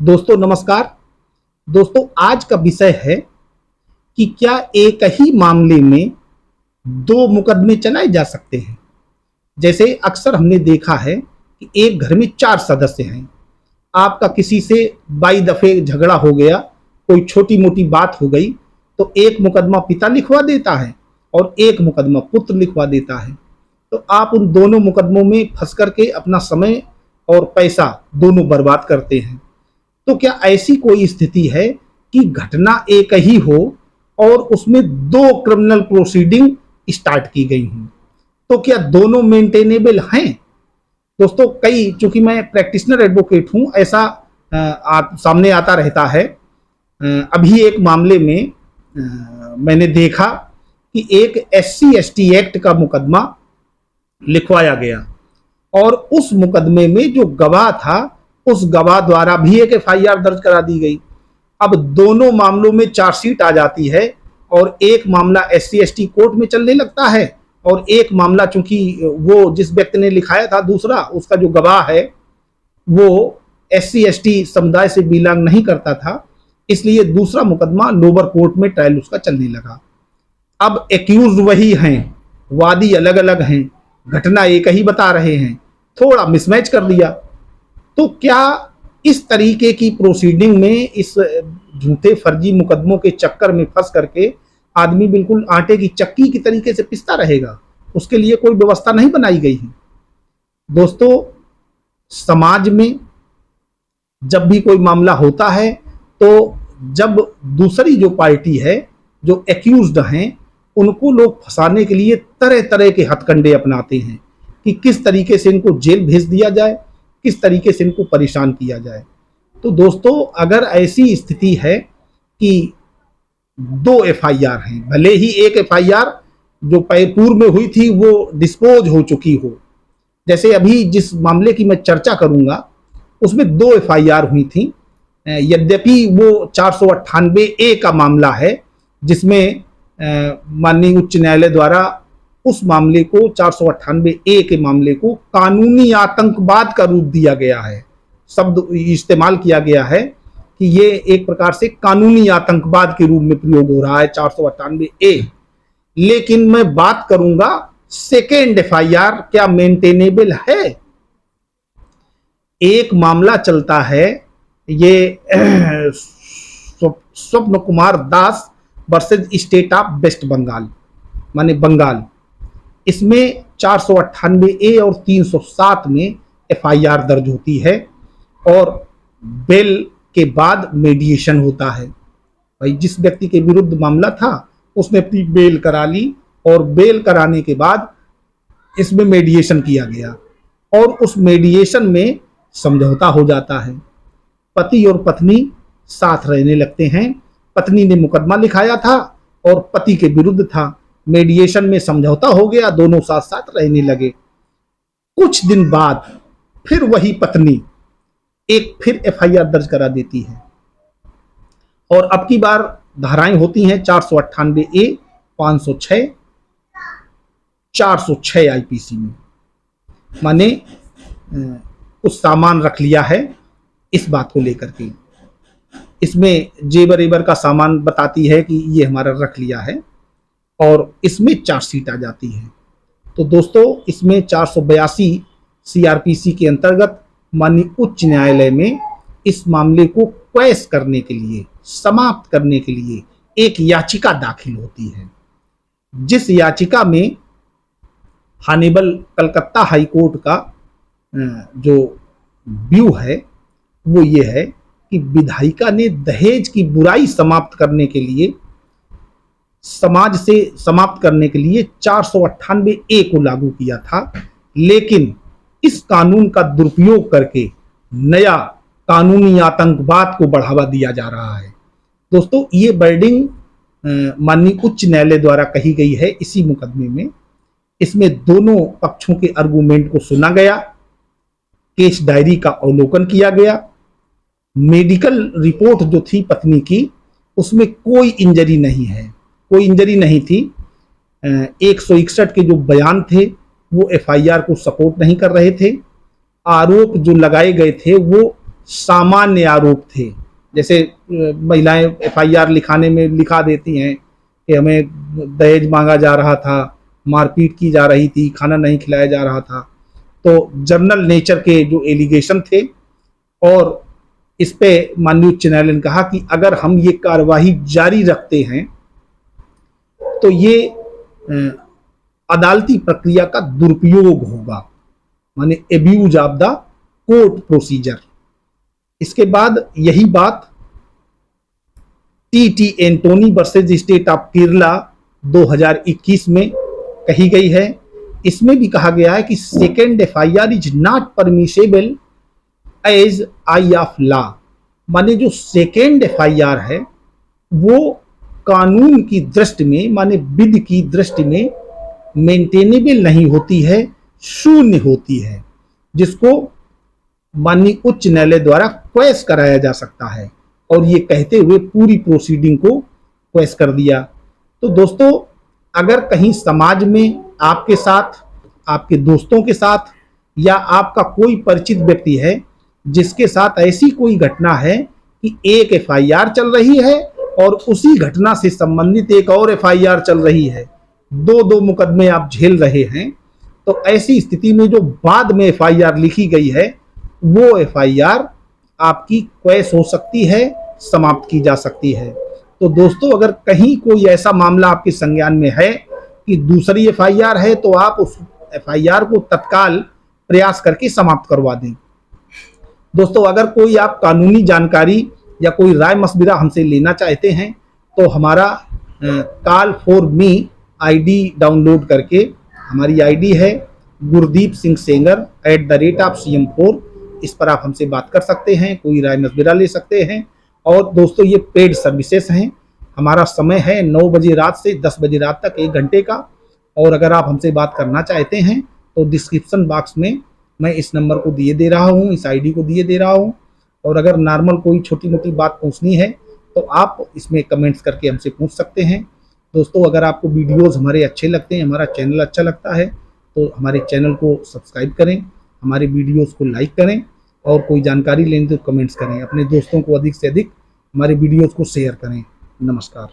दोस्तों नमस्कार। दोस्तों आज का विषय है कि क्या एक ही मामले में दो मुकदमे चलाए जा सकते हैं। जैसे अक्सर हमने देखा है कि एक घर में 4 सदस्य हैं, आपका किसी से 22 दफे झगड़ा हो गया, कोई छोटी मोटी बात हो गई तो एक मुकदमा पिता लिखवा देता है और एक मुकदमा पुत्र लिखवा देता है। तो आप उन दोनों मुकदमों में फंस करके अपना समय और पैसा दोनों बर्बाद करते हैं। तो क्या ऐसी कोई स्थिति है कि घटना एक ही हो और उसमें दो क्रिमिनल प्रोसीडिंग स्टार्ट की गई हों, तो क्या दोनों मेंटेनेबल हैं? दोस्तों चूंकि मैं प्रैक्टिशनर एडवोकेट हूं, ऐसा सामने आता रहता है। अभी एक मामले में मैंने देखा कि एक SC/ST एक्ट का मुकदमा लिखवाया गया और उस मुकदमे में जो गवाह था उस गवाह द्वारा भी एक FIR दर्ज करा दी गई। अब दोनों मामलों में चार्जशीट आ जाती है और एक मामला SC/ST कोर्ट में चलने लगता है और एक मामला, चूंकि वो जिस व्यक्ति ने लिखाया था दूसरा, उसका जो गवाह है वो SC/ST समुदाय से बिलोंग नहीं करता था, इसलिए दूसरा मुकदमा लोअर कोर्ट में ट्रायल उसका चलने लगा। अब एक्यूज वही हैं, वादी अलग अलग हैं, घटना एक ही बता रहे हैं, थोड़ा मिसमैच कर दिया। तो क्या इस तरीके की प्रोसीडिंग में, इस झूठे फर्जी मुकदमों के चक्कर में फंस करके आदमी बिल्कुल आटे की चक्की की तरीके से पिसता रहेगा? उसके लिए कोई व्यवस्था नहीं बनाई गई है। दोस्तों, समाज में जब भी कोई मामला होता है तो जब दूसरी जो पार्टी है, जो एक्यूज्ड हैं, उनको लोग फंसाने के लिए तरह तरह के हथकंडे अपनाते हैं कि किस तरीके से इनको जेल भेज दिया जाए, किस तरीके से इनको परेशान किया जाए। तो दोस्तों, अगर ऐसी स्थिति है कि 2 FIR हैं, भले ही एक FIR जो पूर्व में हुई थी वो डिस्पोज हो चुकी हो, जैसे अभी जिस मामले की मैं चर्चा करूंगा उसमें 2 FIR हुई थी, यद्यपि वो 498A का मामला है जिसमें माननीय उच्च न्यायालय द्वारा उस मामले को, 498A के मामले को कानूनी आतंकवाद का रूप दिया गया है। शब्द इस्तेमाल किया गया है कि ये एक प्रकार से कानूनी आतंकवाद के रूप में प्रयोग हो रहा है 498A। लेकिन मैं बात करूंगा सेकेंड FIR क्या मेंटेनेबल है। एक मामला चलता है, ये Swapan Kumar Das versus state of West Bengal, माने बंगाल। इसमें 498A और 307 में FIR दर्ज होती है और बेल के बाद मेडिएशन होता है। भाई, जिस व्यक्ति के विरुद्ध मामला था उसने अपनी बेल करा ली और बेल कराने के बाद इसमें मेडिएशन किया गया और उस मेडिएशन में समझौता हो जाता है। पति और पत्नी साथ रहने लगते हैं। पत्नी ने मुकदमा लिखाया था और पति के विरुद्ध था। मेडिएशन में समझौता हो गया, दोनों साथ साथ रहने लगे। कुछ दिन बाद फिर वही पत्नी फिर FIR दर्ज करा देती है और अब की बार धाराएं होती हैं 498A, 506, 406 IPC में। माने कुछ सामान रख लिया है इस बात को लेकर के। इसमें जेबर एबर का सामान बताती है कि ये हमारा रख लिया है और इसमें चार्जशीट आ जाती है। तो दोस्तों, इसमें 482 CRPC के अंतर्गत माननीय उच्च न्यायालय में इस मामले को क्वैश करने के लिए, समाप्त करने के लिए एक याचिका दाखिल होती है, जिस याचिका में हानिबल कलकत्ता हाई कोर्ट का जो व्यू है वो ये है कि विधायिका ने दहेज की बुराई समाप्त करने के लिए, समाज से समाप्त करने के लिए 498A को लागू किया था, लेकिन इस कानून का दुरुपयोग करके नया कानूनी आतंकवाद को बढ़ावा दिया जा रहा है। दोस्तों, ये वर्डिंग माननीय उच्च न्यायालय द्वारा कही गई है इसी मुकदमे में। इसमें दोनों पक्षों के आर्गुमेंट को सुना गया, केस डायरी का अवलोकन किया गया, मेडिकल रिपोर्ट जो थी पत्नी की उसमें कोई इंजरी नहीं है, कोई इंजरी नहीं थी। 161 के जो बयान थे वो FIR को सपोर्ट नहीं कर रहे थे। आरोप जो लगाए गए थे वो सामान्य आरोप थे। जैसे महिलाएं एफआईआर लिखाने में लिखा देती हैं कि हमें दहेज मांगा जा रहा था, मारपीट की जा रही थी, खाना नहीं खिलाया जा रहा था। तो जर्नल नेचर के जो एलिगेशन थे, और इस पे माननीय उच्च न्यायालय ने कहा कि अगर हम ये कार्यवाही जारी रखते हैं तो ये अदालती प्रक्रिया का दुरुपयोग होगा, माने abuse of the court procedure. इसके बाद यही बात T Antony versus state of Kerala 2021 में कही गई है। इसमें भी कहा गया है कि second FIR is not permissible as eye of law, माने जो सेकेंड एफआईआर है वो कानून की दृष्टि में, माने विधि की दृष्टि में मेंटेनेबल नहीं होती है, शून्य होती है, जिसको माननीय उच्च न्यायालय द्वारा क्वेश कराया जा सकता है। और ये कहते हुए पूरी प्रोसीडिंग को क्वेश कर दिया। तो दोस्तों, अगर कहीं समाज में आपके साथ, आपके दोस्तों के साथ, या आपका कोई परिचित व्यक्ति है जिसके साथ ऐसी कोई घटना है कि एक एफआईआर चल रही है और उसी घटना से संबंधित एक और एफआईआर चल रही है, दो मुकदमे आप झेल रहे हैं, तो ऐसी स्थिति में जो बाद में एफआईआर लिखी गई है वो एफआईआर आपकी क्वेश हो सकती है, समाप्त की जा सकती है। तो दोस्तों, अगर कहीं कोई ऐसा मामला आपके संज्ञान में है कि दूसरी एफआईआर है, तो आप उस एफआईआर को तत्काल प्रयास करके समाप्त करवा दें। दोस्तों, अगर कोई आप कानूनी जानकारी या कोई राय मशविरा हमसे लेना चाहते हैं तो हमारा call for me ID download करके, हमारी आईडी है गुरदीप सिंह सेंगर @CM4, इस पर आप हमसे बात कर सकते हैं, कोई राय मशविरा ले सकते हैं। और दोस्तों, ये पेड सर्विसेज हैं। हमारा समय है 9 बजे रात से 10 बजे रात तक, 1 घंटे का। और अगर आप हमसे बात करना चाहते हैं तो डिस्क्रिप्शन बॉक्स में मैं इस नंबर को दिए दे रहा हूँ, इस आईडी को दिए दे रहा हूँ। और अगर नॉर्मल कोई छोटी मोटी बात पूछनी है तो आप इसमें कमेंट्स करके हमसे पूछ सकते हैं। दोस्तों, अगर आपको वीडियोज़ हमारे अच्छे लगते हैं, हमारा चैनल अच्छा लगता है, तो हमारे चैनल को सब्सक्राइब करें, हमारे वीडियोज़ को लाइक करें, और कोई जानकारी लेनी तो कमेंट्स करें। अपने दोस्तों को अधिक से अधिक हमारे वीडियोज़ को शेयर करें। नमस्कार।